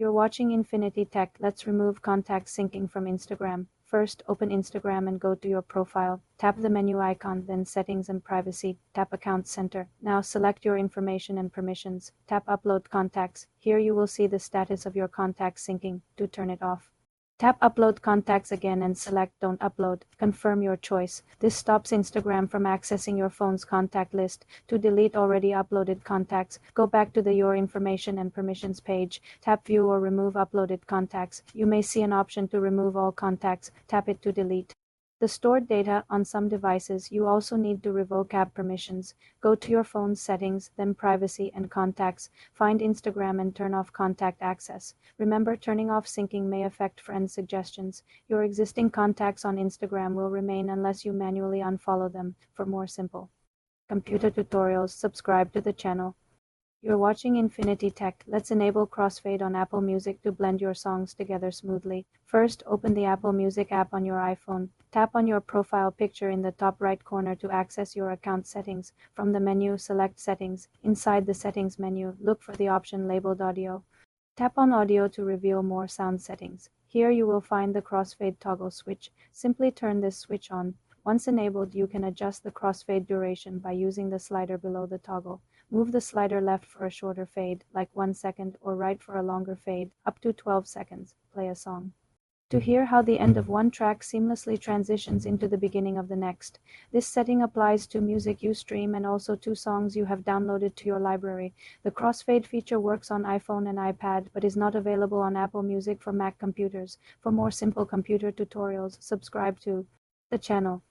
You're watching Infinity Tech. Let's remove contact syncing from Instagram. First, open Instagram and go to your profile. Tap the menu icon, then Settings and Privacy. Tap Account Center. Now select your information and permissions. Tap Upload Contacts. Here you will see the status of your contact syncing. To turn it off, tap Upload Contacts again and select Don't Upload. Confirm your choice. This stops Instagram from accessing your phone's contact list. To delete already uploaded contacts, go back to the Your Information and Permissions page. Tap View or Remove Uploaded Contacts. You may see an option to remove all contacts. Tap it to delete the stored data. On some devices, you also need to revoke app permissions. Go to your phone's settings, then Privacy and Contacts. Find Instagram and turn off contact access. Remember, turning off syncing may affect friend suggestions. Your existing contacts on Instagram will remain unless you manually unfollow them. For more simple computer tutorials, subscribe to the channel. You're watching Infinity Tech. Let's enable crossfade on Apple Music to blend your songs together smoothly. First, open the Apple Music app on your iPhone. Tap on your profile picture in the top right corner to access your account settings. From the menu, select Settings. Inside the Settings menu, look for the option labeled Audio. Tap on Audio to reveal more sound settings. Here you will find the crossfade toggle switch. Simply turn this switch on. Once enabled, you can adjust the crossfade duration by using the slider below the toggle. Move the slider left for a shorter fade, like 1 second, or right for a longer fade, up to 12 seconds. Play a song. To hear how the end of one track seamlessly transitions into the beginning of the next. This setting applies to music you stream and also to songs you have downloaded to your library. The crossfade feature works on iPhone and iPad, but is not available on Apple Music for Mac computers. For more simple computer tutorials, subscribe to the channel.